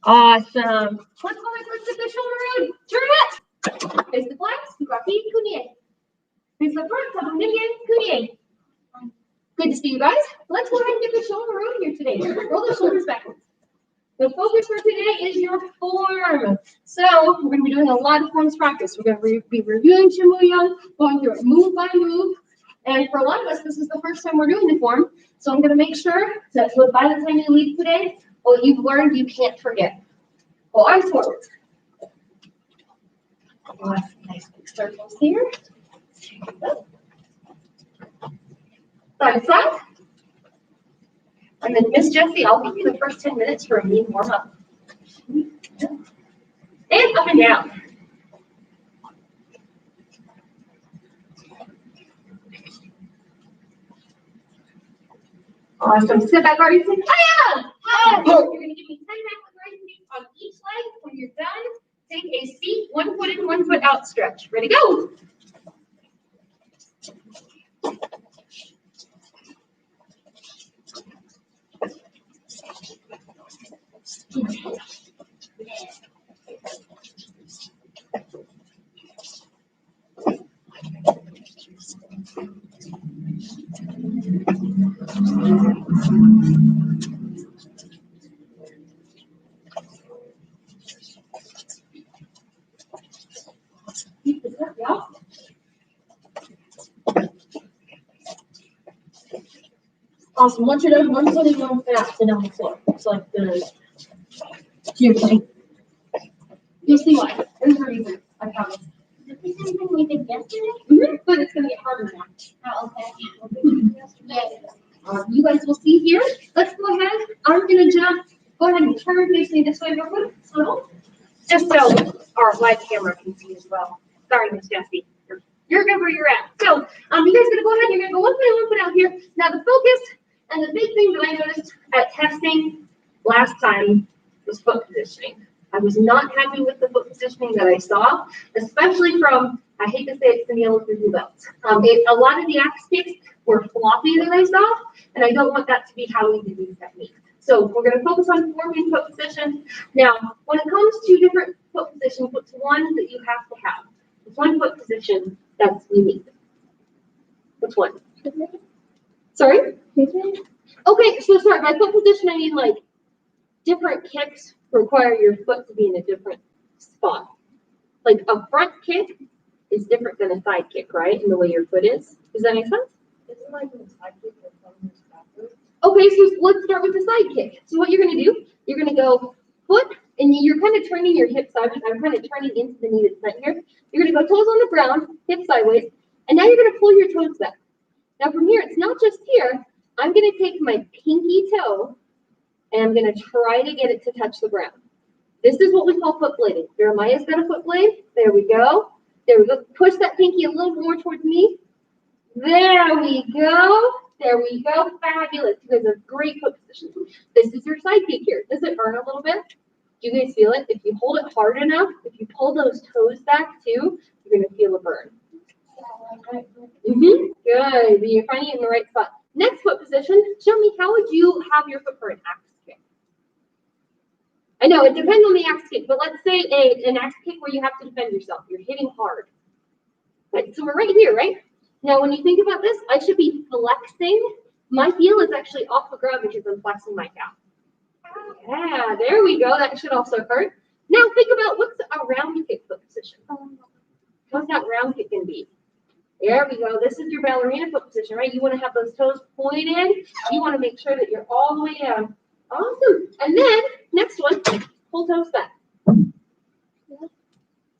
Awesome. Let's go ahead and lift the shoulder root. Turn it. Face the flex. Kukapi, kunie. Face the front. Kabundian, kunie. Good to see you guys. Let's go ahead and get the shoulder root here today. Roll the shoulders backwards. The focus for today is your form. So we're going to be doing a lot of forms practice. We're going to be reviewing Chimuyang, going through it move by move. And for a lot of us, this is the first time we're doing the form. So I'm going to make sure that by the time you leave today, what you've learned, you can't forget. Go arms forward. Nice big circles here. Side to side. And then Miss Jessie, I'll give you the first 10 minutes for a knee warm up. And up and down. Awesome. Sit back, already. Say, hi. You're going to give me 10 half rising knees on each leg. When you're done, take a seat, 1 foot in, 1 foot out stretch. Ready, go. Awesome. Once you're done, 1 foot in, 1 foot out, sit on the floor. It's like the you'll see why. There's a reason. I promise. Is this the same thing we did yesterday? But it's going to get harder now. Oh, okay. You guys will see here. Let's go ahead. I'm going to jump. Go ahead and turn facing this way real quick. So, just so our live camera can see as well. Sorry, Miss Jessie. You're good where you're at. So, you guys are going to go ahead. You're going to go 1 foot in, 1 foot out here. Now, the focus and the big thing that I noticed at testing last time was foot positioning. I was not happy with the foot positioning that I saw, especially from, I hate to say it's the yellow blue belts. A lot of the axe kicks were floppy that I saw, and I don't want that to be how we do these techniques. So we're going to focus on forming foot position. Now, when it comes to different foot positions, what's one that you have to have? It's one foot position that's unique. Which one? Sorry? Okay, so sorry, by foot position, I mean like different kicks require your foot to be in a different spot. Like a front kick is different than a side kick, right? In the way your foot is. Does that make sense? Isn't like a side kick or something backwards? Okay, so let's start with the side kick. So what you're going to do, you're going to go foot, and you're kind of turning your hip sideways. I'm kind of turning into the knee that's here. You're going to go toes on the ground, hip sideways, and now you're going to pull your toes back. Now from here, it's not just here. I'm going to take my pinky toe, and I'm going to try to get it to touch the ground. This is what we call foot blading. Jeremiah's got a foot blade. There we go. There we go. Push that pinky a little more towards me. There we go. There we go. Fabulous. You guys have great foot position. This is your side kick here. Does it burn a little bit? Do you guys feel it? If you hold it hard enough, if you pull those toes back too, you're going to feel a burn. Good. You're finding it in the right spot. Next foot position. Show me, how would you have your foot for an axe kick? I know it depends on the axe kick, but let's say an axe kick where you have to defend yourself. You're hitting hard. Right, so we're right here, right? Now, when you think about this, I should be flexing. My heel is actually off the ground because I'm flexing my calf. Yeah, there we go. That should also hurt. Now, think about what's a round kick foot position. What's that round kick going to be? There we go. This is your ballerina foot position, right? You want to have those toes pointed. You want to make sure that you're all the way down. Awesome. And then, next one, pull toes back.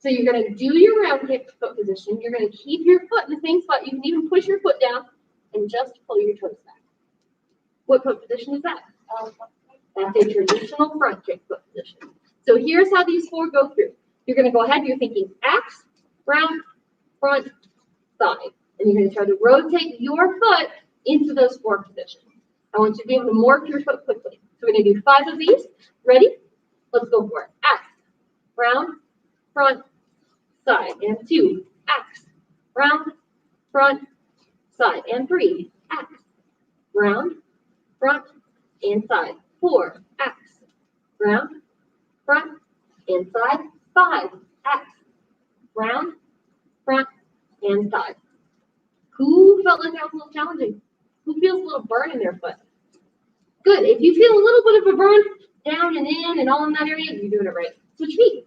So you're going to do your round kick foot position. You're going to keep your foot in the same spot. You can even push your foot down and just pull your toes back. What foot position is that? That's a traditional front kick foot position. So here's how these four go through. You're going to go ahead. You're thinking axe, round, front, side. And you're going to try to rotate your foot into those four positions. I want you to be able to morph your foot quickly. So we're going to do 5 of these. Ready? Let's go for it. Axe, round, front, side. And 2, axe, round, front, side. And 3, axe, round, front, and side. 4, axe, round, front, and side, 5, X, round, front, and side. Who felt like that was a little challenging? Who feels a little burn in their foot? Good. If you feel a little bit of a burn down and in and all in that area, you're doing it right. Switch feet.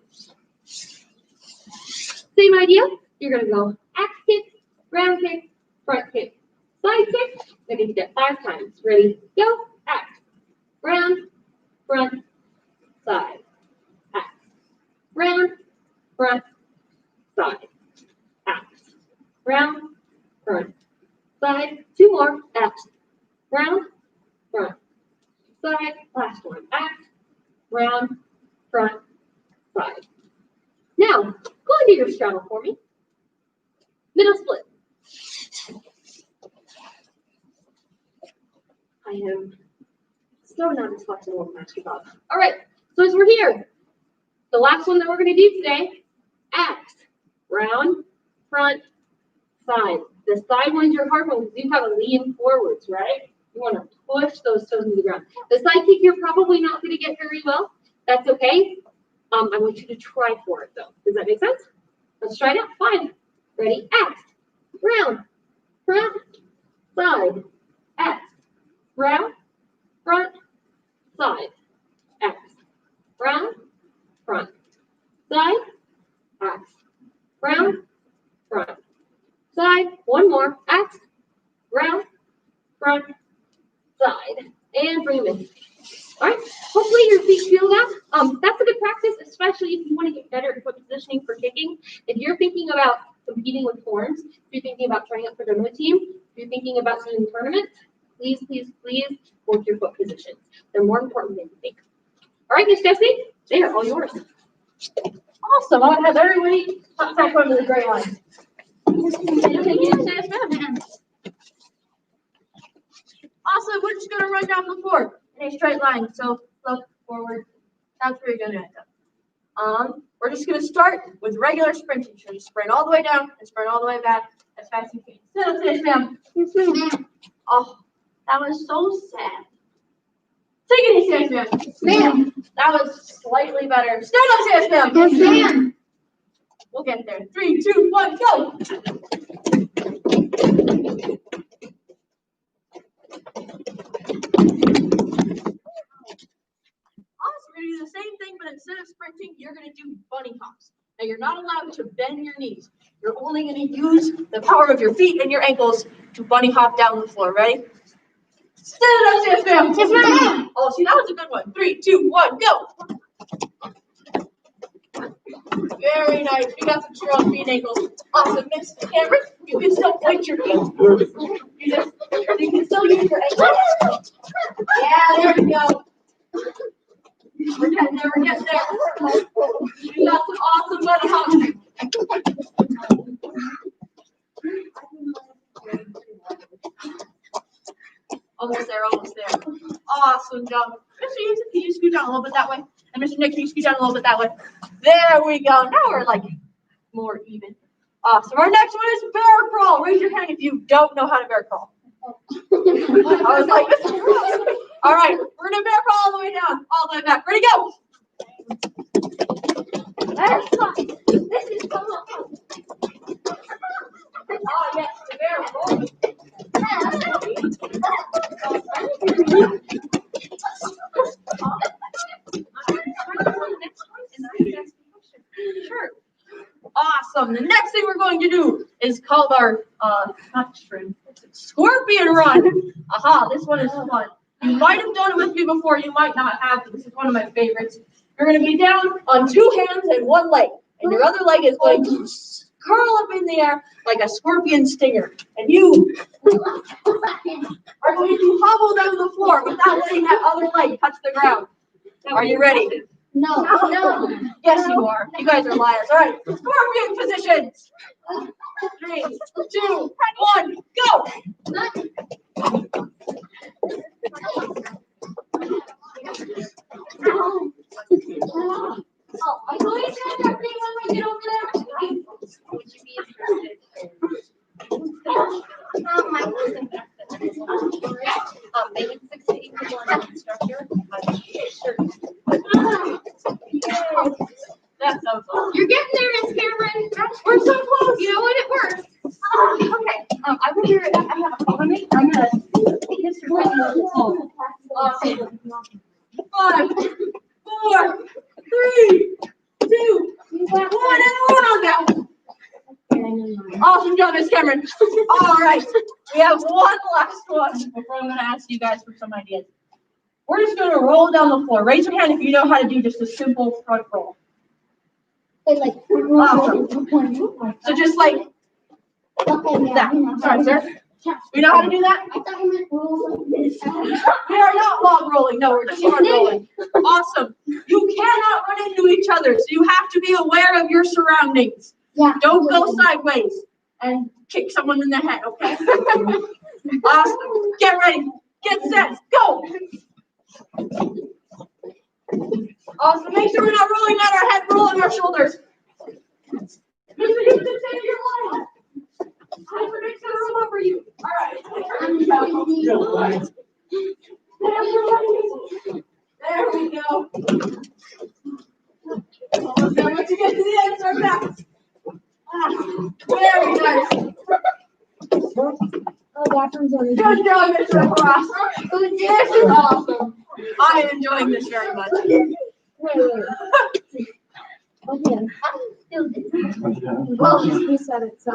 Same idea. You're going to go X kick, round kick, front kick, side kick. I can do that 5 times. Ready? Go. X, round, front, side. X, round, front, side. X, round, front, side. 2 more. X, round, front, side. Last one. X, round, front, side. Now, go into your straddle for me. Middle split. I am so not as flexible as basketball. All right, so as we're here, the last one that we're going to do today, X, round, front, side. The side one's your hard one because you have to lean forwards, right? You want to push those toes into the ground. The side kick, you're probably not going to get very well. That's okay. I want you to try for it, though. Does that make sense? Let's try it out. 5. Ready? X, round, front, side. X, round, front, side. X, round, front, side. X, round, front, side. One more. X, round, front, side. And bring them in. All right. Hopefully your feet feel that. That's a good practice, especially if you want to get better at foot positioning for kicking. If you're thinking about competing with forms, if you're thinking about trying out for demo team, if you're thinking about doing tournaments, please, please, please work your foot positions. They're more important than you think. All right, Miss Jessie, they are all yours. Awesome. I want to have everybody hop back onto the gray line. Awesome. We're just going to run down the floor in a straight line. So look forward. That's where you're going to end up. We're just going to start with regular sprinting. So you sprint all the way down and sprint all the way back as fast as you can. Sit up, finish, ma'am. Yes, ma'am. Oh, that was so sad. Take it easy, ma'am. Yes, ma'am. That was slightly better. Stand up, yes, ma'am. Yes, ma'am. We'll get there. 3, 2, 1, go. We're going to do the same thing, but instead of sprinting, you're going to do bunny hops. Now, you're not allowed to bend your knees. You're only going to use the power of your feet and your ankles to bunny hop down the floor. Ready? Stand up, yes, ma'am. Yes, ma'am. Oh, see, that was a good one. 3, 2, 1, go. Very nice. We got some strong feet and ankles. Awesome. Miss Cameron, you can still point your feet. You can still use your ankles. Yeah, there we go. We're getting there, we're getting there. We got some awesome bunny hops. Almost there, almost there. Awesome job. Mr. Hughes, can you scoot down a little bit that way? And Mr. Nick, can you scoot down a little bit that way? There we go. Now we're like more even. Awesome. Our next one is bear crawl. Raise your hand if you don't know how to bear crawl. I was like, this is rough. All right, we're gonna bear crawl all the way down, all the way back. Ready, go. There's fun. This is fun. Oh yes, the bear crawl. Sure. Awesome. The next thing we're going to do is called our scorpion run. Aha, this one is fun. You might have done it with me before, you might not have. This is one of my favorites. You're going to be down on 2 hands and 1 leg, and your other leg is going to curl up in the air like a scorpion stinger. And you are going to hobble down the floor without letting that other leg touch the ground. Are you ready? No. Yes, you are. You guys are liars. All right, scorpion positions. 3, 2, 1, go. Oh, I'm going to try that thing when we get over there. Would you be interested? My husband back then. They would succeed in one instructor. Sure. That sounds awesome. You're getting there, Miss Cameron. We're so close. You know what? It works. Okay. I wonder. I have a comment. I'm gonna take this for Awesome. 5, 4, 3, 2, 1, and we're on now. Awesome job, Miss Cameron. All right, we have one last one before I'm going to ask you guys for some ideas. We're just going to roll down the floor. Raise your hand if you know how to do just a simple front roll. Awesome. So just like that. Sorry, sir. We know how to do that? I thought you meant rolls like this. We are not log rolling. No, we're just front rolling. Awesome. You cannot run into each other, so you have to be aware of your surroundings. Yeah. Don't go sideways and kick someone in the head, okay? Awesome. Get ready. Get set. Go. Awesome. Make sure we're not rolling on our head, rolling our shoulders. Mr. Houston, say your line. I predict to roll over you. All right. There we go. Almost there. Once you get to the end, start back. Very nice. Oh, bathrooms on the Good job, Mr. Cross. This is awesome. I am enjoying this very much. Okay. I'm still well, you said it, so.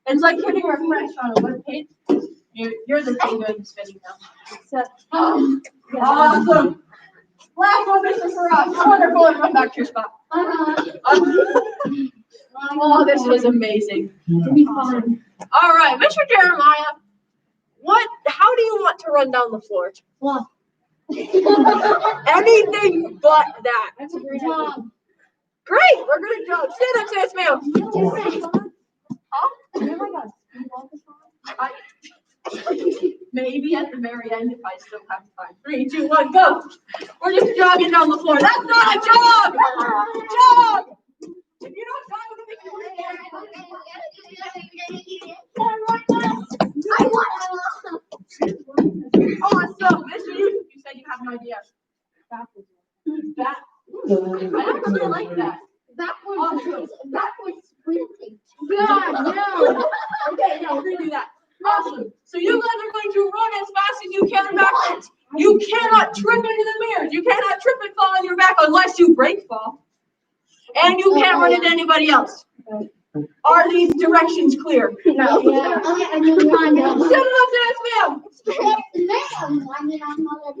It's like hitting refresh on a web page. You're the thing doing the spinning now. Awesome. Last one, Mr. Farage. Wonderful. And run back to your spot. Oh, this was amazing. It'll be fun. All right, Mr. Jeremiah. How do you want to run down the floor? Well. Anything but that. That's a great job. Great. We're gonna jump. Stand up, sis, ma'am. Maybe at the very end if I still have time. 3, 2, 1, go. We're just jogging down the floor. That's not a jog. Jog. If you don't jog, we're awesome. Mr. You said you have an idea. That. I don't really like that. Backwards sprinting. God, no. Okay, no, we're gonna do that. Awesome. So you guys are going to run as fast as you can backwards. You cannot trip into the mirrors. You cannot trip and fall on your back unless you break fall. And you can't run into anybody else. Are these directions clear? No. Yeah. Okay, I do one. Sit up there, ma'am.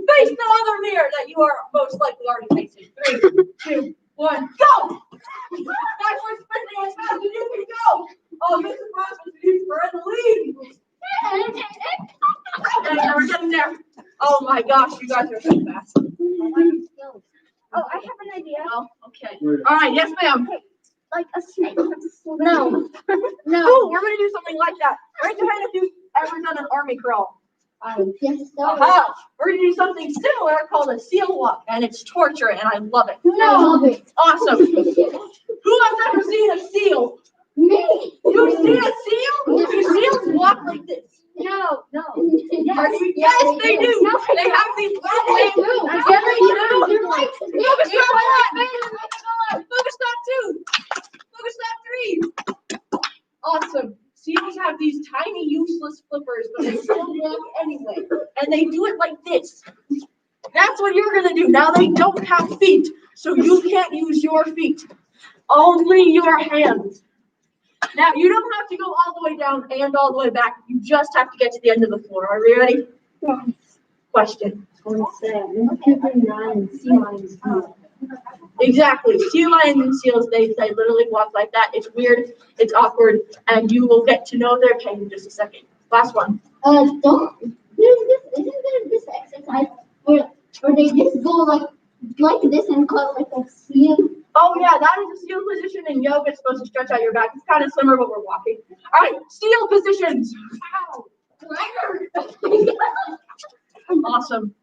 Face the other mirror that you are most likely already facing. 3, 2, 1, go! Backwards sprinting as fast as you can go. Oh, Mr. Ross was in the lead. Okay, we're getting there. Oh my gosh, you guys are so fast. Oh, I have an idea. Oh, okay. All right, yes, ma'am. Like a snake. No. Oh, we're gonna do something like that. Raise your hand if you've ever done an army crawl. Yes, so. Aha! We're gonna do something similar called a seal walk, and it's torture, and I love it. I love it. Awesome. Who has ever seen a seal? Me. You've seen a seal? Do seals walk like this? No. Yes, they do. They have these long legs. Focus stop 2. Focus stop 3. Awesome. Seals have these tiny useless flippers, but they still walk anyway. And they do it like this. That's what you're gonna do. Now they don't have feet, so you can't use your feet. Only your hands. Now you don't have to go all the way down and all the way back. You just have to get to the end of the floor. Are we ready? Yes. Question. Sea Exactly. Sea lions and seals, they literally walk like that. It's weird, it's awkward, and you will get to know their pain in just a second. Last one. Isn't there this exercise where they just go like this and call it like a seal? Oh yeah, that is a seal position in yoga. It's supposed to stretch out your back. It's kind of similar, but we're walking. All right, seal positions. Wow. Awesome.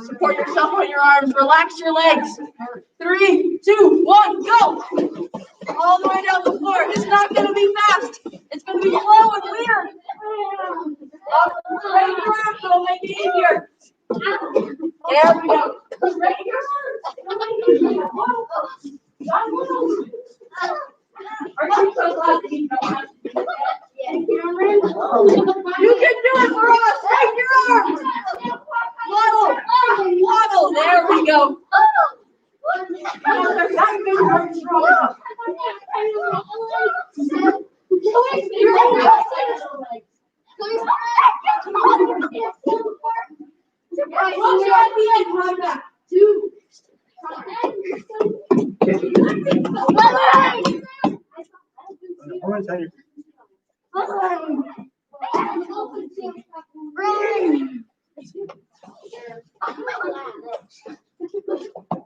Support yourself on your arms. Relax your legs. 3, 2, 1, go. All the way down the floor. It's not going to be fast. It's going to be slow and weird. Raise your arms, so it'll make it easier. There we go. Raise your go. They're not even very strong enough.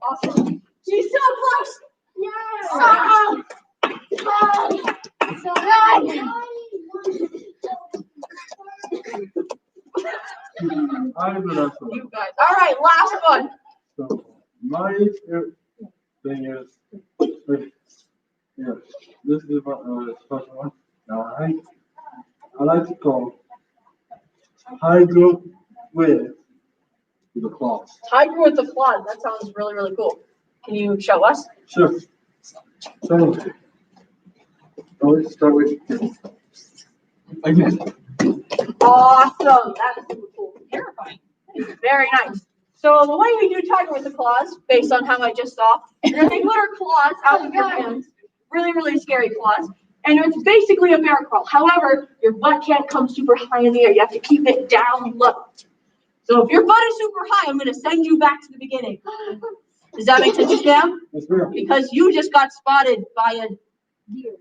Awesome. She's so close. You guys. All right, last one. So my thing is, yeah, this is my special one. I like to call hydro with the claws. Tiger with the claws. That sounds really, really cool. Can you show us? Sure. So, let's start with again. Awesome. That is super cool. Terrifying. Very nice. So the way we do tiger with the claws, based on how I just saw, is that they put our claws out of your hands. Really, really scary claws. And it's basically a bear crawl. However, your butt can't come super high in the air. You have to keep it down low. So if your butt is super high, I'm going to send you back to the beginning. Does that make sense, Sam? Yes, ma'am. Because you just got spotted by a deer.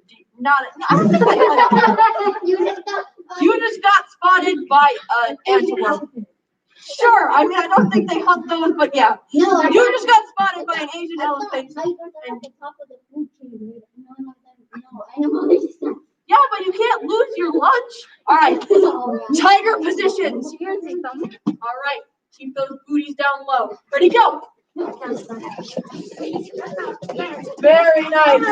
You just got spotted by an antelope. Sure. I mean, I don't think they hunt those, but yeah. No, You just got spotted by an Asian elephant. I got at the top of the food chain. None of them, no, animals. Yeah, but you can't lose your lunch. All right. Tiger positions. All right. Keep those booties down low. Ready, go. Very nice.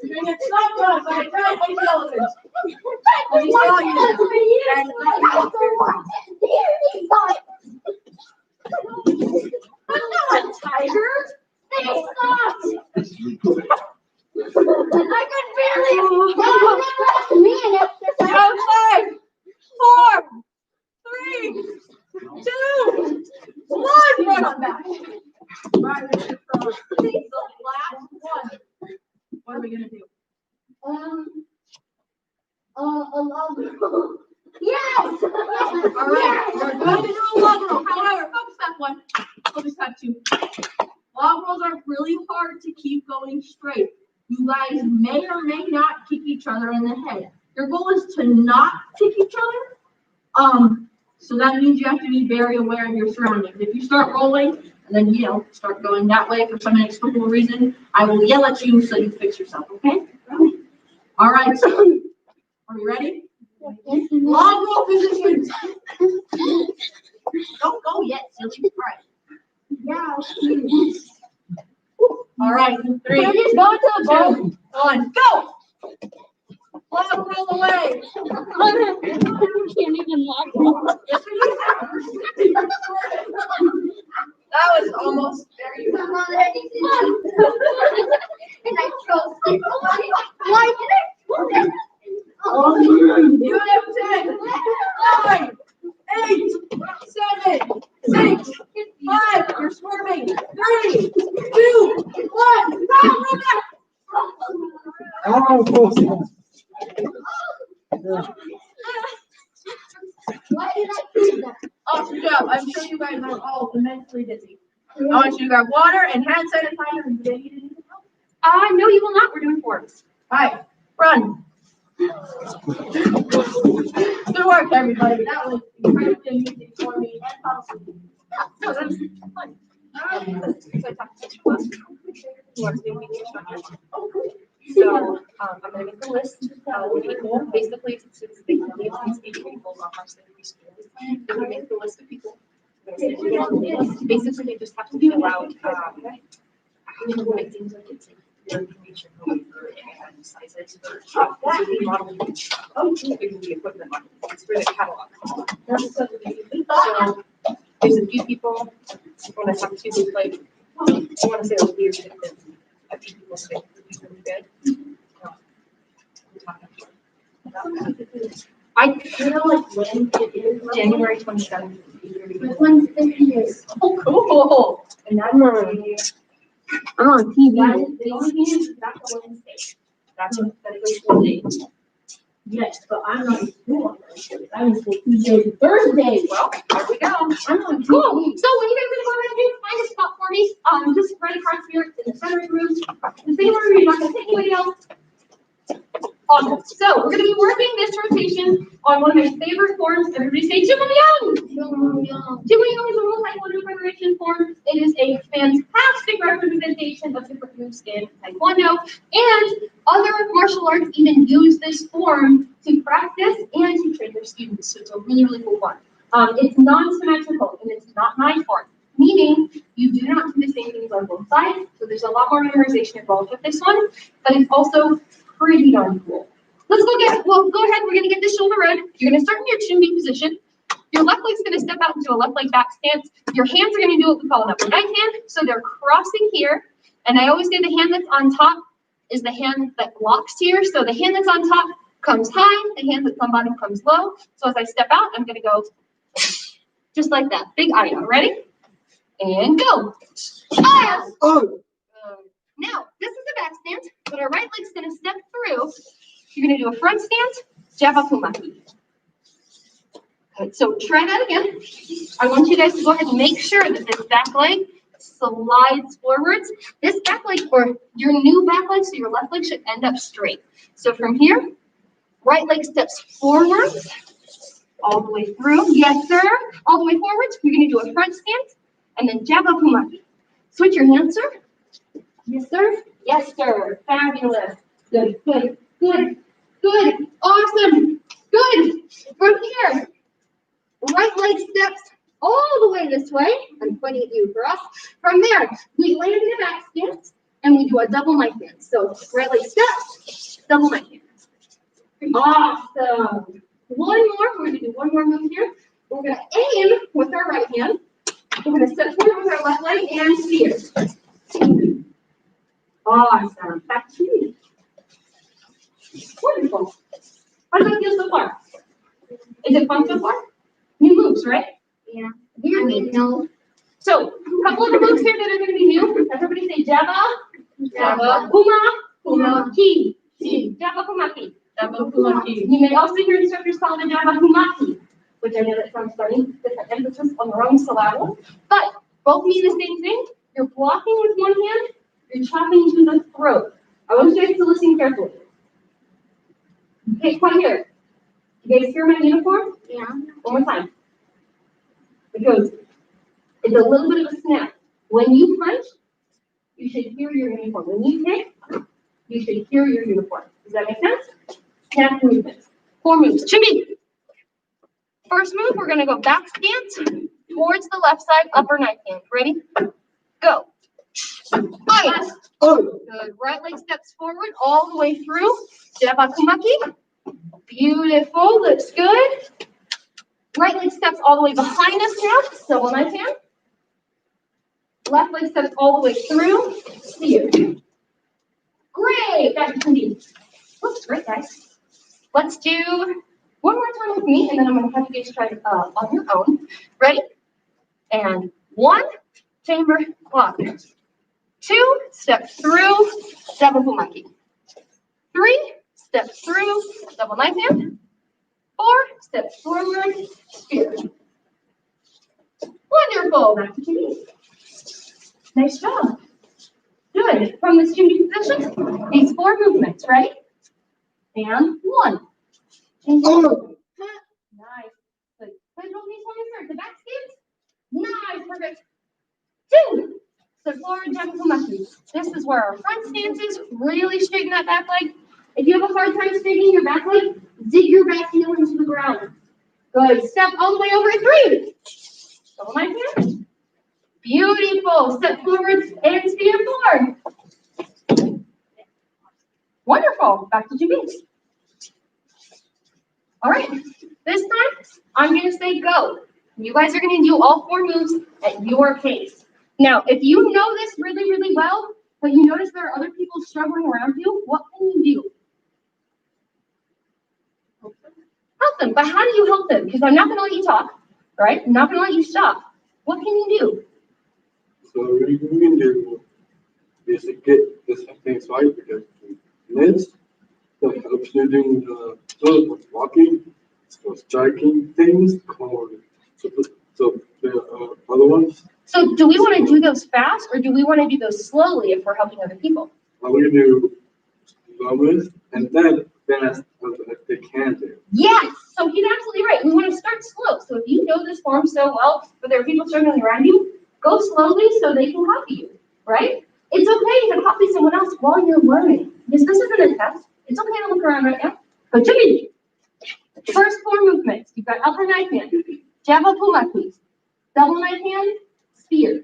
You're gonna get stomped on by a giant Asian elephant. And he saw you. And that's not a tiger. They stopped. I could barely. Me and Get outside. 4, 3, 2, 1. Run on back. Right, the last one. What are we gonna do? A log roll. Yes. All right, we're going to do a log roll. However, focus that one. We'll just have 2. Log rolls are really hard to keep going straight. You guys may or may not kick each other in the head. Your goal is to not kick each other. So that means you have to be very aware of your surroundings. If you start rolling and then start going that way for some inexplicable reason, I will yell at you so you fix yourself. Okay? All right. Are you ready? Log roll positions. Don't go yet, silly. All right. 3, We're just going to the boat. 2, 1, go. Log roll away. You can't even log roll. Yes, we can. That was almost there. You go. And I chose it. Why did I? You have 10, 9, 8, 7, 6, 5. You're swerving. 3, 2, 1. Go, roll back. Oh, close enough. Yeah. Why did I do that? Awesome job. I'm sure you guys are all immensely dizzy. I want you to grab water and hand sanitizer and get anything else. No, you will not. We're doing forms. All right, run. Good work, everybody. That was incredibly amusing for me and possibly. No, that's fun. So I'm gonna make a list of people. Basically, since they can leave these 8 people on our secondary school, I'm gonna make the list of people. Basically, they just have to fill out things like it's their information and sizes for modeling. The equipment model. It's for the catalog. So there's a few people. When I talk to you, like I want to say it leadership. A few people say it's really good. You know, like when it is January 27th. This one's 50 years. Oh, cool. And I'm on TV. The only thing is, that's a Wednesday. That's a school day. Yes, but I'm not in school on Thursday. I'm in school Tuesday to Thursday. Well, there we go. I'm on Cool. TV. So what you guys gonna go ahead and do? Find a spot for me. Just right across here in the center room. The same room, you're not gonna take anybody else. Awesome. So we're gonna be working this rotation on one of my favorite forms. Everybody say Jimmy-young. Jimmy-young is a rule Taekwondo preparation form. It is a fantastic representation of different moves in Taekwondo, and other martial arts even use this form to practice and to train their students. So it's a really, really cool one. It's non-symmetrical and it's not knife form, meaning you do not do the same things on both sides. So there's a lot more memorization involved with this one, but it's also pretty darn cool. Let's go ahead, we're gonna get this shoulder road. You're gonna start in your chin-B position. Your left leg's gonna step out into a left leg back stance. Your hands are gonna do what we call an upper knife hand. So they're crossing here. And I always say the hand that's on top is the hand that blocks here. So the hand that's on top comes high, the hand that's on bottom comes low. So as I step out, I'm gonna go just like that. Big eye out. Ready? And go. Eye. Oh. Now, this is a back stance, but our right leg's gonna step through. You're gonna do a front stance, Jabapumaki. Okay, so try that again. I want you guys to go ahead and make sure that this back leg slides forwards. This back leg, or your new back leg, so your left leg should end up straight. So from here, right leg steps forwards, all the way through. Yes, sir. All the way forwards. We're gonna do a front stance, and then Jabapumaki. Switch your hands, sir. Yes, sir. Yes, sir. Fabulous. Good, good, good, good. Awesome. Good. From here, right leg steps all the way this way. I'm pointing at you for us. From there, we land in a back stance and we do a double knife hand. So right leg steps, double knife hand. Awesome. One more. We're going to do one more move here. We're going to aim with our right hand. We're going to step forward with our left leg and steer. Awesome. Back to you. Wonderful. How does that feel so far? Is it fun so far? New moves, right? Yeah. Weirdly, no. So, a couple of the moves here that are going to be new. Everybody say Java, Java. Puma, Ki. Ki. Java, Pumaki. Java, Pumaki. You may also hear instructors call it Java, Pumaki, which I know that sounds funny, different emphasis on the wrong syllable. But both mean the same thing. You're blocking with one hand, you're chopping to the throat. I want you guys to listen carefully. Okay, point here. You guys hear my uniform? Yeah. One more time. It goes, it's a little bit of a snap. When you punch, you should hear your uniform. When you kick, you should hear your uniform. Does that make sense? Snap movements. 4 moves. Jimmy. First move, we're gonna go back stance towards the left side, upper knife hand. Ready? Go. Fire. Oh. Good. Right leg steps forward all the way through. Jabakumaki. Beautiful. Looks good. Right leg steps all the way behind us now. Double knife hand. Left leg steps all the way through. Steer. Great. Back to me. Looks great, guys. Let's do one more time with me, and then I'm going to have you guys try it on your own. Ready? And 1, chamber block. 2, step through, double pumaki. 3, step through, double knife hand. 4, step forward, spear. Wonderful. Back to me. Nice job. Good. From this chimney position, these 4 movements, right? And 1. Oh. Nice. Good. Control these one the back stance. Nice. Perfect. 2. So forward jump pumaki. This is where our front stance is. Really straighten that back leg. If you have a hard time straightening your back leg, dig your back heel into the ground. Good. Step all the way over 3. Double knife hand. Beautiful. Step forward and spear forward. Wonderful. Back to GB. All right. This time, I'm going to say go. You guys are going to do all 4 moves at your pace. Now, if you know this really, really well, but you notice there are other people struggling around you, what can you do? Awesome. But how do you help them? Because I'm not going to let you talk, right? I'm not going to let you stop. What can you do? So we can do is to get this thing right because minutes that helps you doing the walking, so striking things, or so the other ones. So do we want to do those fast or do we want to do those slowly if we're helping other people? We do lowest and then fast as they can do. Yes. So he's absolutely right. We want to start slow. So if you know this form so well, but there are people struggling around you, go slowly so they can copy you, right? It's okay to copy someone else while you're learning. Because this isn't a test. It's okay to look around right now. But Jimmy, first 4 movements. You've got upper knife hand, java puma please, double knife hand, spear.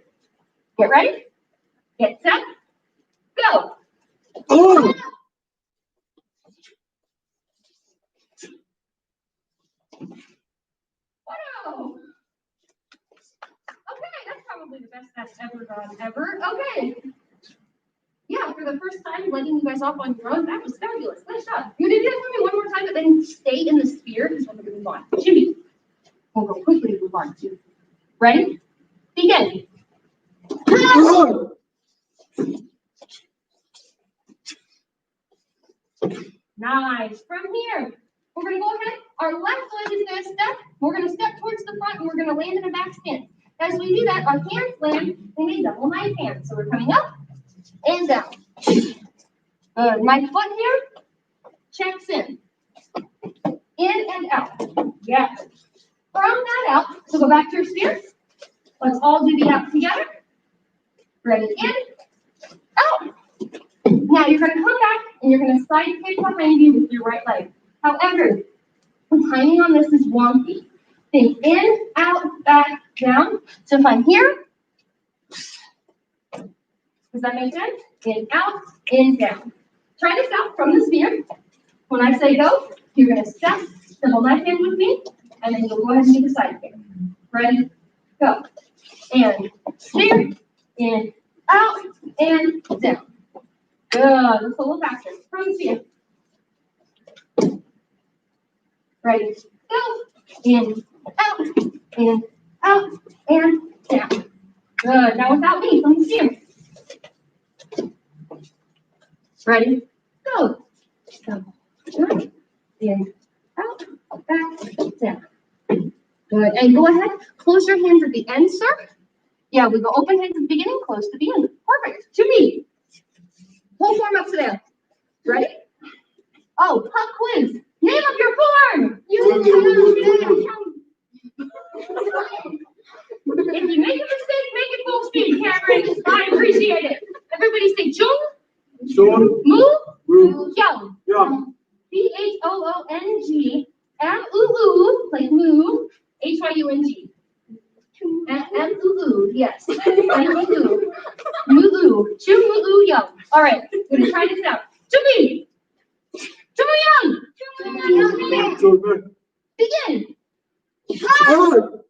Get ready, get set, go. Oh! Wow. Okay, that's probably the best that's ever gone ever. Okay. Yeah, for the first time, letting you guys off on your own, that was fabulous. Nice job. You did it for me one more time, but then stay in the sphere because we're going to move on. Jimmy, we'll go quickly to move on to. Ready? Begin. Oh! Nice. From here, we're going to go ahead. Our left leg is going to step. We're going to step towards the front, and we're going to land in a back stance. As we do that, our hands land in a double knife hand. So we're coming up and down. Good. My foot here checks in and out. Yeah. From that out, so go back to your sphere. Let's all do the out together. Ready, in, out. Now you're going to come back and you're going to side kick behind you with your right leg. However, the timing on this is wonky. Think in, out, back, down. So if I'm here, does that make sense? In, out, in, down. Try this out from the sphere. When I say go, you're going to step, double knife hand with me, and then you'll go ahead and do the side kick. Ready? Go. And sphere, in, out, and down. Good. Let's a little faster. From the sphere. Ready? Go. In, out, and down. Good. Now without me, from the sphere. Ready? Go. Go. In, out, back, down. Good. And go ahead. Close your hands at the end, sir. Yeah, we go open hands at the beginning, close to the end. Perfect. To me. Whole form up to there. Ready? Oh, pop quiz. Name of your form. If you make a mistake, make it full speed, Cameron. I appreciate it. Everybody say chung, Sean, moo, young. yeah. CHOONG, M-oo-oo, like moo, Hyung. M-oo-oo, yes. M-oo-oo. Moo-oo, moo-oo, young. All right, we're gonna try this out. Jimmy, young. Begin. Oh!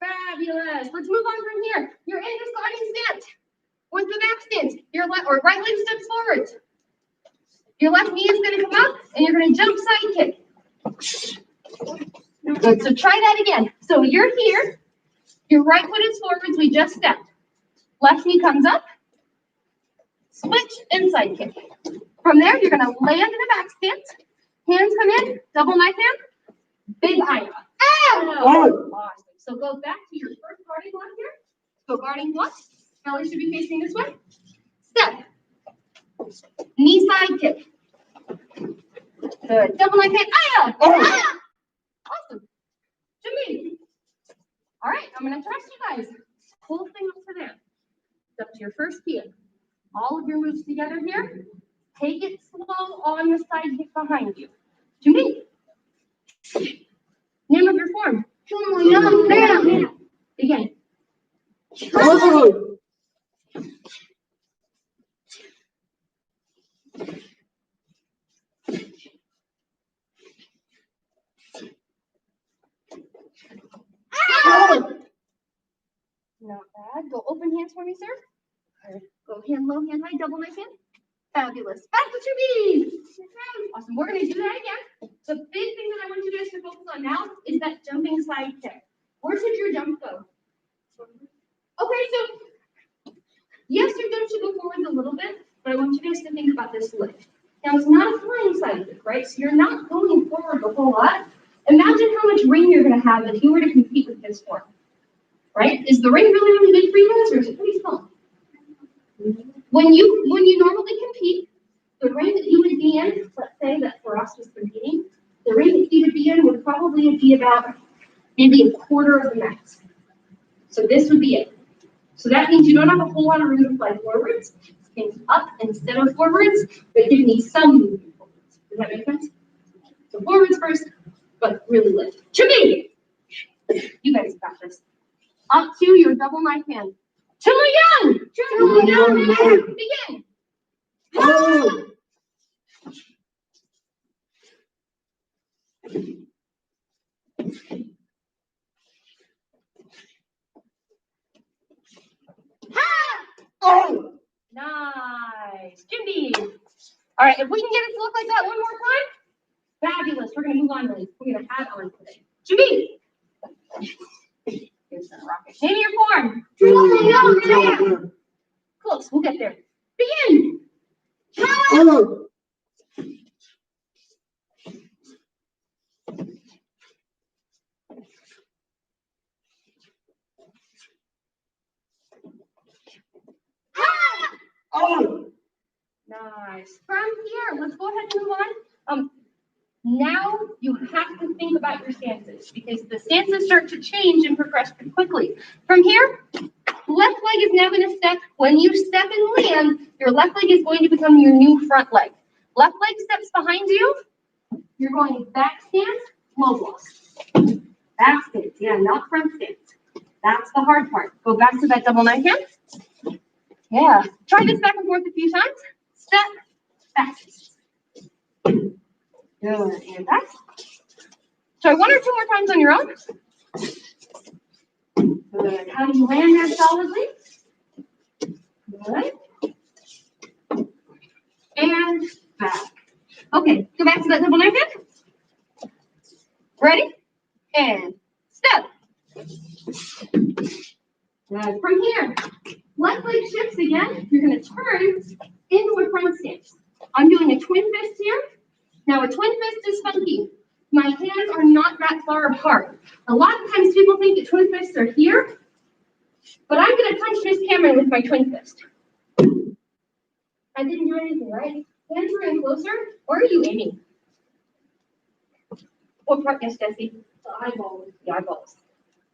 Fabulous. Let's move on from here. You're in the starting stance with the back stance. Your left or right leg steps forward. Your left knee is going to come up and you're going to jump side kick. Good. So try that again. So you're here. Your right foot is forwards. We just stepped. Left knee comes up. Switch and side kick. From there, you're going to land in a back stance. Hands come in. Double knife hand. Big eye. Oh! Awesome. So go back to your first guarding block here. So guarding block. Belly should be facing this way. Step. Knee side kick. Good. Double knife hand. Ah! Awesome. Jimmy. All right. I'm going to trust you guys. Whole thing up to there. Up to your first heel. All of your moves together here. Take it slow on the side kick behind you. Jimmy. Name of your form. Begin. Oh! Not bad. Go open hands for me, sir. Good. Go hand low, hand high, double knife hand. Fabulous. Back to 2B. Awesome. We're going to do that again. The big thing that I want you guys to focus on now is that jumping side kick. Where should your jump go? Okay, so yes, your jump should go forward a little bit, but I want you guys to think about this lift. Now, it's not a flying side kick, right? So you're not going forward a whole lot. Imagine how much ring you're going to have if you were to compete with this form, right? Is the ring really, really big for you guys, or is it pretty small? When you normally compete, the ring that you would be in, let's say that for us was competing, the ring that you would be in would probably be about maybe a quarter of the max. So this would be it. So that means you don't have a whole lot of room to fly forwards. Things up instead of forwards, but you need some movement forwards. Does that make sense? So forwards first, but really lift. To me, you guys got this. Up to your double knife hand. To my young. To my young. Begin. Oh! Oh! Nice. Jimmy. All right, if we can get it to look like that one more time, fabulous. We're going to move on, Lily. We're going to add on today. Jimmy. Here's the rocket. Name your form. Close. We'll get there. Begin. Oh! Oh! Nice. From here, let's go ahead and move on. Now you have to think about your stances because the stances start to change and progress pretty quickly. From here, left leg is now going to step. When you step and land, your left leg is going to become your new front leg. Left leg steps behind you. You're going back stance, low block. Back stance, yeah, not front stance. That's the hard part. Go back to that double knife hand. Yeah. Try this back and forth a few times. Step, back. Good. And back. Try one or two more times on your own. Good. How do you land there solidly? Good. And back. Okay. Go back to that double knife hand. Ready? And step. Good. From here, left leg shifts again. You're going to turn into a front stance. I'm doing a twin fist here. Now, a twin fist is funky. My hands are not that far apart. A lot of times people think that twin fists are here, but I'm going to punch Miss Cameron with my twin fist. I didn't do anything, right? Hands are in closer. Where are you aiming? What part, Miss Jessie? The eyeballs. The eyeballs.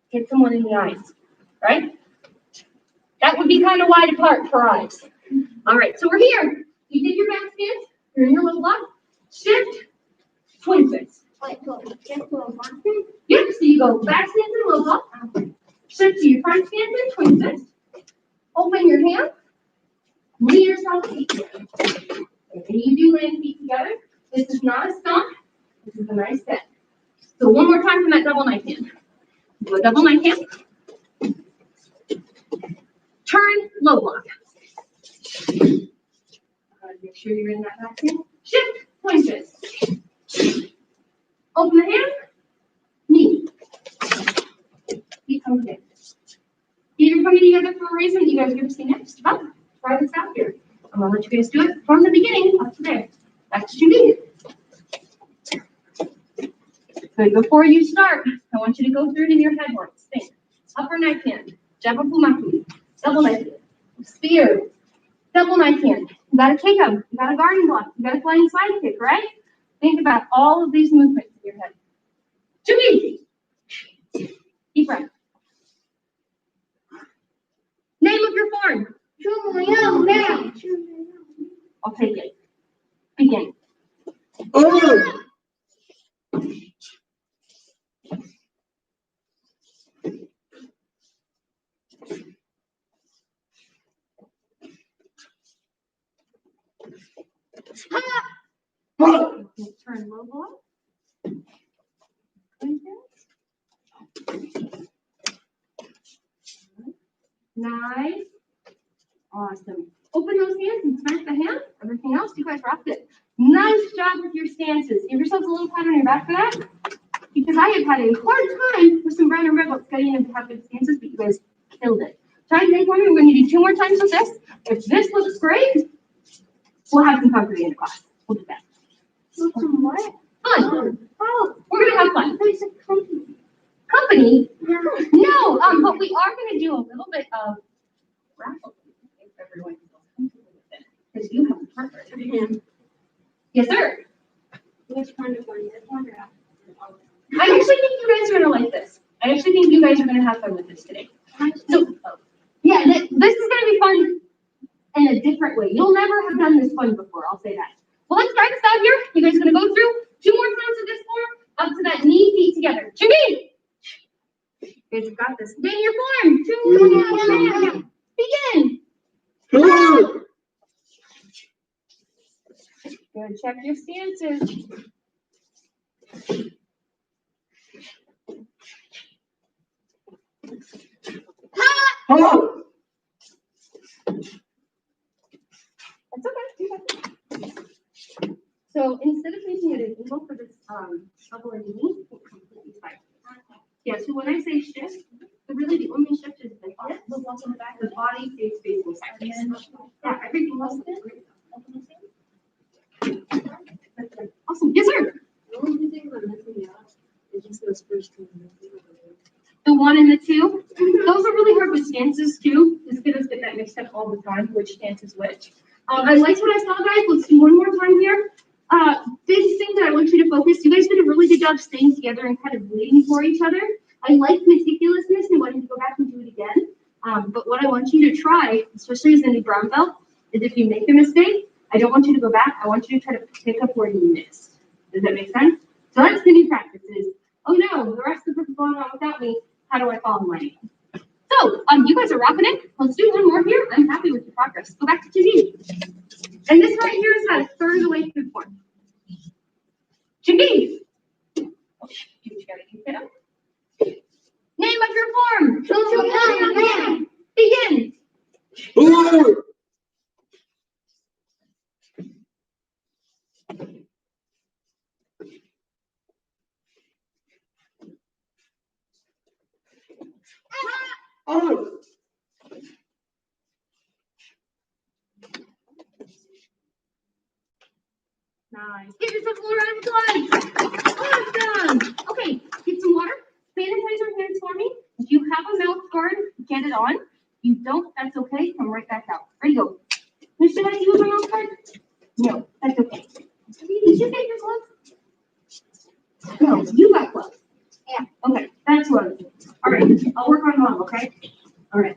Hit someone in the eyes, right? That would be kind of wide apart for eyes. All right, so we're here. You did your back stance. You're in your low block. Shift, twin fist. Like, go, just go one. Yep, so you go back stance and low block. Shift to your front stance and twin fist. Open your hand. Knee yourself feet together. Okay, you do land feet together. This is not a stomp. This is a nice set. So one more time from that double knife hand. Do a double knife hand. Turn, low block. Make sure you're in that back hand. Shift, twin fist. Open the hand. Knee. Feet come together. Feet are coming together for a reason that you guys are going to see next. But try this out here. I'm going to let you guys do it from the beginning up to there. That's what you need. Good. Before you start, I want you to go through it in your head once. Think. Upper knife hand. Jabapumaki. Double knife hand. Spear. Double knife hand. You got a kick up. You got a guarding block. You got a flying side kick, right? Think about all of these movements in your head. 2 easy. Deep breath. Name of your form. I'll take it. Begin. Oh! Oh! Turn low block. Nice. Awesome. Open those hands and smash the hand. Everything else, you guys rocked it. Nice job with your stances. Give yourselves a little pat on your back for that. Because I have had a hard time with some brown and red belts getting them to have good stances, but you guys killed it. Try again for me. We're going to do 2 more times with this. If this looks great, we'll have some fun for the end of class. We'll do that. What? Fun. Oh, We're going to have fun. there's a company. Company? Yeah. No, but we are going to do a little bit of raffle. If everyone feels comfortable with it. Because you have a partner. Yes, sir. Which kind of one? This one or that? I actually think you guys are going to like this. I actually think you guys are going to have fun with this today. So, yeah, this is going to be fun in a different way. You'll never have done this fun before, I'll say that. Well, let's try this out here. You guys are going to go through 2 more times of this form, up to that knee, feet together. Jimmy! You guys have got this. Stay in your form. 2 more. Begin. Good, check your stances. That's okay. You got it. So instead of facing at an angle for this elbow and knee, it's completely fine. Yeah, so when I say shift, really the only shift is the hip, the walk in the back, the body stays facing sideways. Yeah, everything else is great. Awesome. Yes, sir. The only thing I'm missing out is just those first 2 minutes. The 1 and the 2, those are really hard with stances too. The students get that mixed up all the time, which stance is which. I liked what I saw, guys. Let's do 1 more time here. Big thing that I want you to focus. You guys did a really good job staying together and kind of waiting for each other. I like meticulousness and wanting to go back and do it again. But what I want you to try, especially as a new brown belt, is if you make a mistake, I don't want you to go back. I want you to try to pick up where you missed. Does that make sense? So that's the new practice is, oh no, the rest of the people are going on without me. How do I follow my name? So, you guys are rocking it. Let's do 1 more here. I'm happy with your progress. Go back to 2D. And this right here is about 1/3 of the way through the form. Jimmy. You gotta keep it up. Name of your form. Begin. Nice. Give yourself a little round of applause. Awesome. Okay, get some water. Sanitize your hands for me. If you have a mouth guard, get it on. If you don't, that's okay. Come right back out. Ready, go. Mr. Head, do you have a mouth guard? No, that's okay. Did you get your gloves? No, you got gloves. Yeah. Okay, that's what I'm doing. All right, I'll work on mom, okay? All right.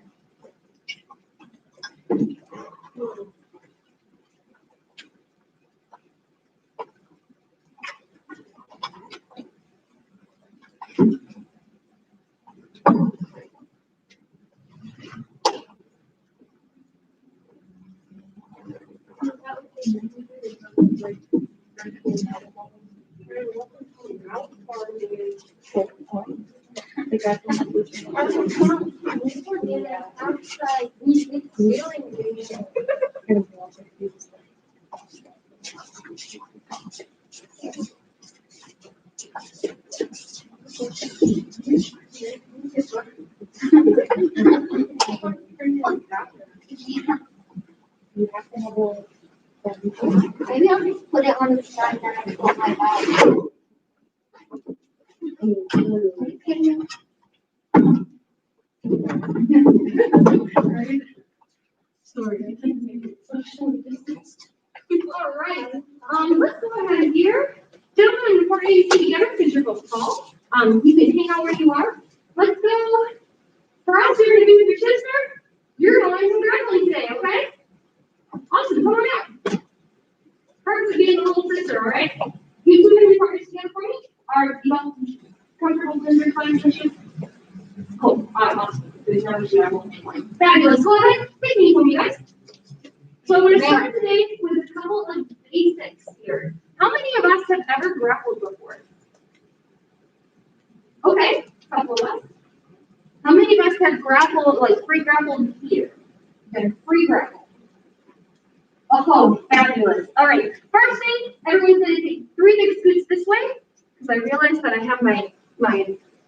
Maybe I'll just put it on the side that I pull my bag. Sorry, I can't make it social distance. All right, let's go ahead here. Gentlemen, before you sit together, because you're both tall, you can hang out where you are. Let's go. For us, you're gonna be with your sister. You're gonna learn some grappling today, okay? Awesome, come on out. First, being a little sister, all right? You two your partners together for me? Are you all comfortable in your time session? Cool, awesome. Fabulous. Go ahead, take me for me, guys. So I'm going to start today with a couple of basics here. How many of us have ever grappled before? Okay, a couple of us. How many of us have grapple, like free grapple here. Okay, free grapple. Oh, fabulous. All right, first thing, everyone's gonna take 3 big scoots this way, because I realized that I have my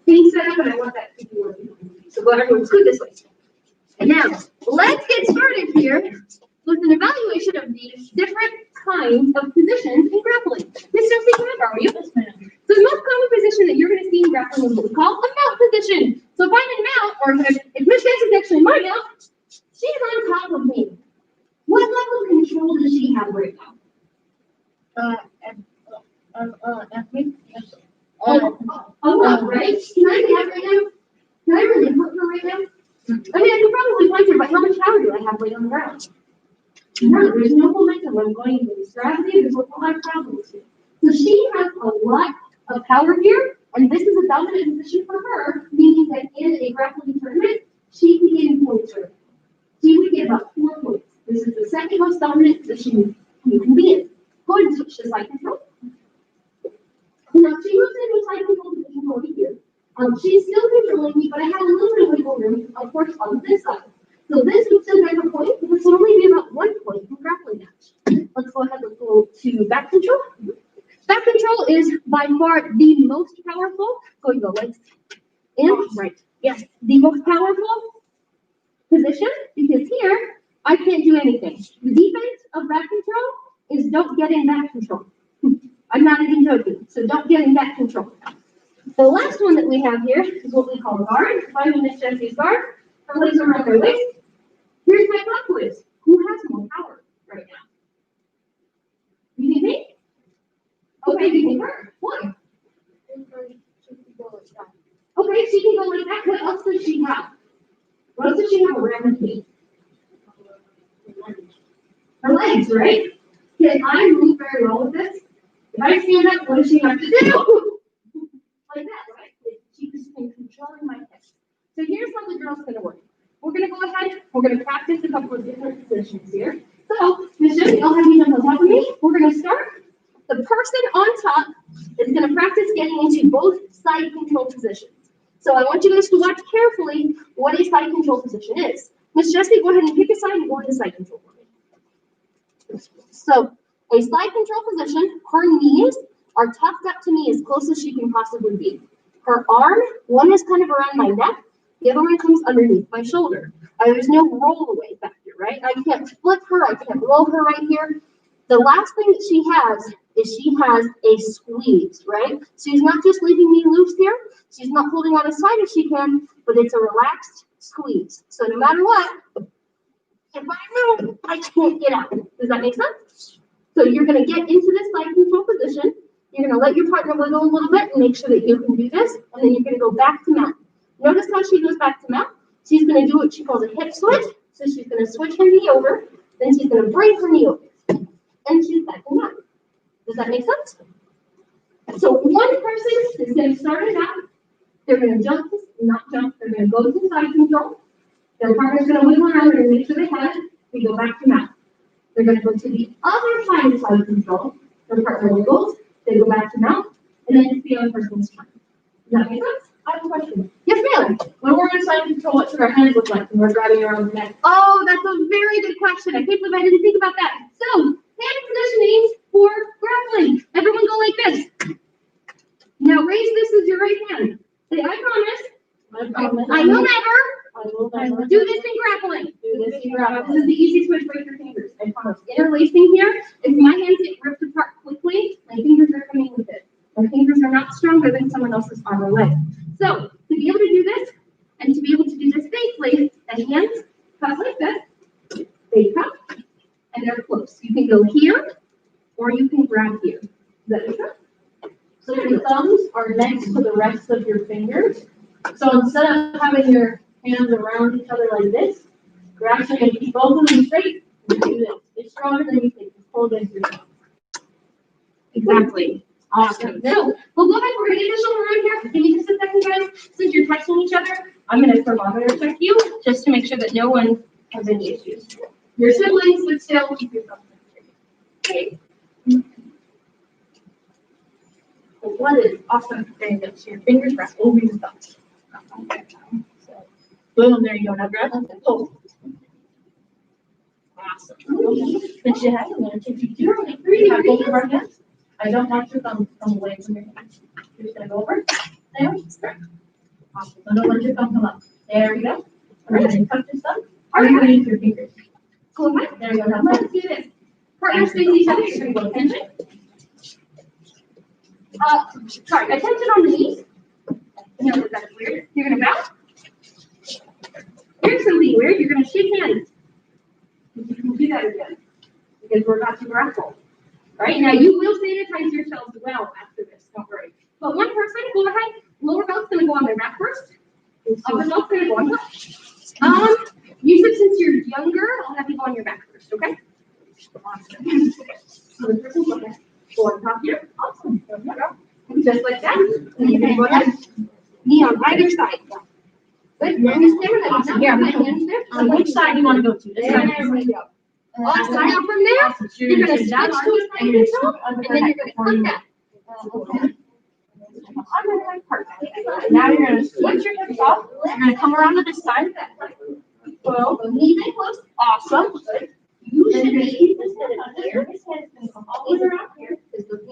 thing set up and I want that to be working. So go ahead, everyone scoot this way. And now, let's get started here with an evaluation of the different kinds of positions in grappling. Mr. Secret, how are you? Yes, ma'am. So the most common position that you're going to see in grappling is what we call a mount position. So if I'm in mount, or if Miss Jess is actually in my mount, she's on top of me. What level of control does she have right now? Right? Can I get right now? Can I really hurt her right now? I mean, I could probably punch her, but how much power do I have right on the ground? No, there's no momentum. I'm going into this gravity. There's a lot of problems here. So she has a lot of power here, and this is a dominant position for her, meaning that in a grappling tournament, she can get in points. She would get about 4 points. This is the second most dominant position you can be in. Go ahead and switch to side control. Now she moves into a side control position over here. She's still controlling me, but I have a little bit of wiggle room, of course, on this side. So this would still make a point, but this would only be about 1 point in grappling match. Let's go ahead and go to back control. Back control is by far the most powerful. Go and go legs in, right. Yes, the most powerful position, because here I can't do anything. The defense of back control is don't get in back control. I'm not even joking, so don't get in back control. The last one that we have here is what we call guard. If I'm in Miss Jessie's guard, her legs are around her waist. Here's my pop quiz. Who has more power right now? You think me? Okay, you think her. Why? Okay, she can go like that. What else does she have? What else does she have around her feet? Her legs, right? Can I move very well with this? If I stand up, what does she have to do? Like that, right? She's been controlling my hips. So here's how the drill's gonna work. We're gonna go ahead, we're gonna practice a couple of different positions here. So, Miss Jessie, I'll have you jump on top of me. We're gonna start. The person on top is gonna practice getting into both side control positions. So I want you guys to watch carefully what a side control position is. Miss Jessie, go ahead and pick a side and go into side control for me. So, a side control position, her knees are tucked up to me as close as she can possibly be. Her arm, one is kind of around my neck, the other one comes underneath my shoulder. There's no roll away back here, right? I can't flip her, I can't roll her right here. The last thing that she has is she has a squeeze, right? She's not just leaving me loose here, she's not holding on as tight as she can, but it's a relaxed squeeze. So no matter what, if I move, I can't get out. Does that make sense? So you're gonna get into this side control position. You're gonna let your partner wiggle a little bit and make sure that you can do this, and then you're gonna go back to mount. Notice how she goes back to mount. She's gonna do what she calls a hip switch. So she's gonna switch her knee over, then she's gonna bring her knee over, and she's back to mount. Does that make sense? So one person is gonna start it out. They're gonna jump, not jump, they're gonna go to side control. Their partner's gonna wiggle around, they're gonna make sure they have it. We go back to mount. They're gonna go to the other side of side control. Their partner wiggles, they go back to mount, and then it's the other person's turn. Does that make sense? I have a question. Yes, ma'am. When we're in side control, what should our hands look like when we're grabbing around the neck? Oh, that's a very good question. I can't believe I didn't think about that. So, hand positioning for grappling. Everyone go like this. Now raise this as your right hand. Say, I promise. I will never do this in grappling. This is the easiest way to break your fingers. I promise. Interlacing here. If my hands get ripped apart quickly, my fingers are coming with it. My fingers are not stronger than someone else's arm or leg. So, to be able to do this, and to be able to do this safely, the hands cup like this, they cup, and they're close. You can go here, or you can grab here. Does that make sense? So your thumbs are next to the rest of your fingers. So instead of having your hands around each other like this, you're actually going to keep both of them straight and do this. It's stronger than you think. Just hold in through your thumbs. Exactly. Awesome. So, well, go ahead. We're going to get the shoulder around here. Give me just a second, guys. Since you're touching each other, I'm going to thermometer check you just to make sure that no one has any issues. Your siblings would still keep yourself okay. What is awesome thing is your fingers wrap over your thumbs. Boom, there you go. Now grab and pull. Awesome. But you have, I'm gonna take you to, you have both of our hands. I don't want your thumb come away from your hands. You're just gonna go over. There, correct. Awesome. So don't let your thumb come up. There we go. All right, and touch your thumb. Or you can use your fingers. Cool, huh? There you go. Now Let's do this. Partners face each other. You're gonna go attention. Sorry, attention on the knees. No, that's weird. You're gonna bow. Here's something weird. You're gonna shake hands. You can do that again because we're about to grapple. Right now, you will sanitize yourselves well after this. Don't worry. But one person, go ahead. Lower belt's gonna go on their back first. Upper belt's gonna go on top. You said since you're younger, I'll have you go on your back first. Okay? Awesome. So the person go ahead. Go on top here. Awesome. Just like that. And you're gonna go ahead. Knee on either side. Good. You're gonna stay with it. Awesome. Here, I'm gonna On which side do you want to go to? This side. There we go. Awesome. Now from there, Awesome. So you're gonna take switch that to arm, a and you're side gonna control, and then you're gonna click that. Perfect. Now you're gonna switch your hips off. You're gonna come around to this side. Well, Knees and close. awesome. You should keep this head under here. This head is gonna come all the way around here.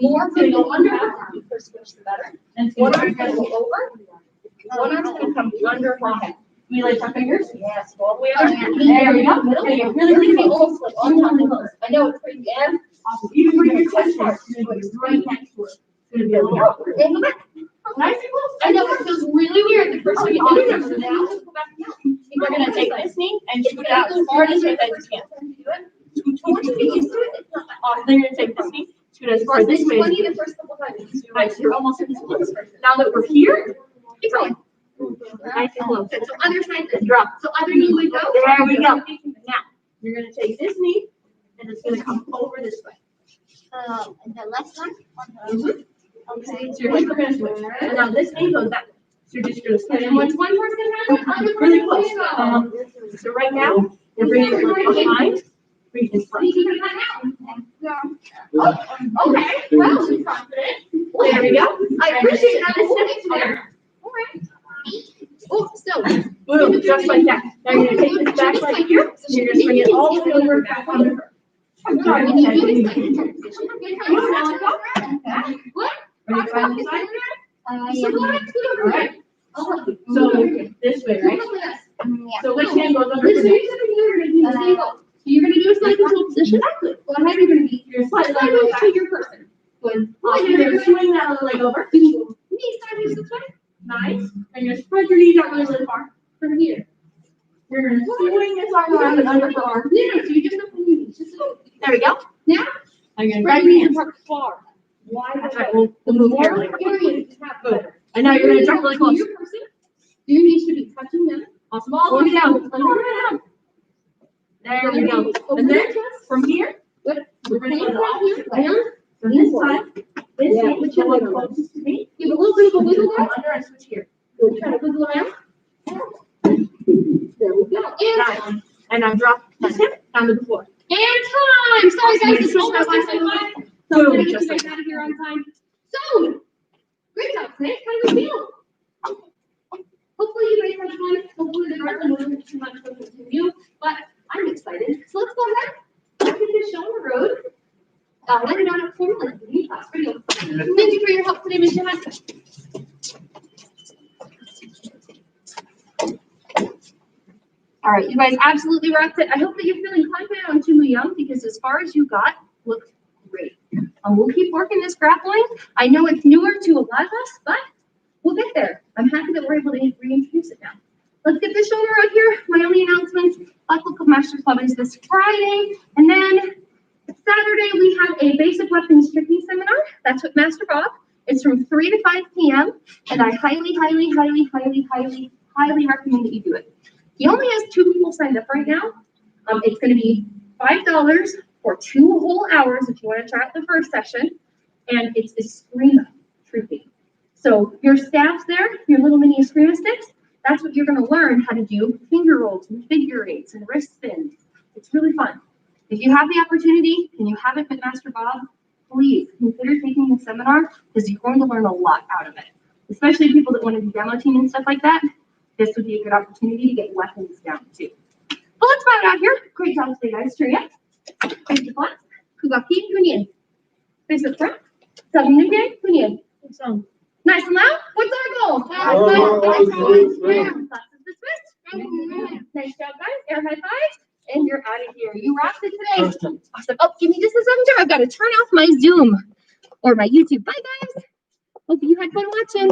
More So gonna go go under under. her arm. First switch the better. And so One you're arm's gonna gonna go go over. One arm's gonna come under her head. We lace our fingers. Yes, all the way There under. we go. There you go. Really close. Really close. I know it's crazy. And Awesome. Even for your chest part, you're gonna go right next to it. It's gonna be a little awkward. go back. Nice and close. I know it feels really weird the first time you do it. So now just go back down. We're gonna take this knee and shoot it out as far as you guys can. Once you get used to it, it's not that hard. Then you're gonna take this knee, shoot it as far this way. Funny the first couple times. Nice, you're almost in this place. Now that we're here, Keep going. nice and close. Good. So other side, And drop. so other knee would go. There we go. Now, you're gonna take this knee and it's gonna come over this way. And the left one? Okay, so your hips are gonna switch. And now this knee goes back. So you're just gonna slide And once one person has it, other really person close. will go. So right now, you're bringing it from behind, bring it in front. You can do that now. Okay, well, she's confident. There we go. I appreciate that. It's there. All right. Oh, so. Boom, just like that. Now you're gonna take this back right here, and you're gonna bring it all the way over back under her. Sorry, when you do this, like, what? Ready to try this side? So go ahead, scoot over. Alright. I'll help you. So this way, right? So which hand goes under This her way, neck? you're gonna do the same. So you're gonna do a side control position. Go ahead, you're gonna be, You're gonna slide slide the leg over back. to your person. Good. Awesome. You're gonna swing that other leg over. Knee sideways this way. Nice. And you're gonna spread your knees out really, really far. From here. You're gonna swing this arm around and under her arm. No, so you just open your knees. Just go. There we go. Now, Now you're gonna spread grab your your knees hands. apart far. Wide. That's right, we'll move More here area later. you have. Good. And now you're gonna jump really close. Your person, your knees should be touching them. Awesome. All the way down. All the way down. There we go. And then from here, Good. we're gonna go to the Right opposite here, side. down. From this side, this knee, which is like closest to me. Give a little bit of a wiggle Come there. under and switch here. Good. Try to wiggle around. There we go. And Nice. And now drop this hip down to the floor. time. Sorry guys, it's almost like five. So I'm gonna Boom, get just you like guys out of here on time. So, great job, Clint. How do you feel? Hopefully you guys had fun. Hopefully the rest wasn't too much to continue, but I'm excited. So let's go ahead. Let's get this show on the road. Let it out at 4 minutes. Class video. Thank you for your help today, Ms. Johansson. All right, you guys absolutely rocked it. I hope that you're feeling confident on Too Young because as far as you got, looked great. We'll keep working this grappling. I know it's newer to a lot of us, but we'll get there. I'm happy that we're able to reintroduce it now. Let's get this show on the road here. My only announcements, Black Book of Master Club is this Friday. And then Saturday, we have a basic weapons stripping seminar. That's with Master Bob. It's from 3 to 5 p.m. And I highly recommend that you do it. He only has 2 people signed up right now. It's going to be $5 for 2 whole hours if you want to try out the first session. And it's Eskrima trooping. So your staff's there, your little mini Eskrima sticks, that's what you're going to learn how to do finger rolls and figure eights and wrist spins. It's really fun. If you have the opportunity and you haven't met Master Bob, please consider taking the seminar because you're going to learn a lot out of it. Especially people that want to do demo team and stuff like that. this would be a good opportunity to get weapons down too. But let's find out here. Great job today, guys. Trivia. Face the class. Kubaki, Kunien. Face the front. Sabinuke, Kunien. Nice and loud. What's our goal? Class is dismissed. Nice job, guys. Air high fives. And you're out of here. You rocked it today. Awesome. Oh, give me just a second. I've got to turn off my Zoom or my YouTube. Bye, guys. Hope you had fun watching.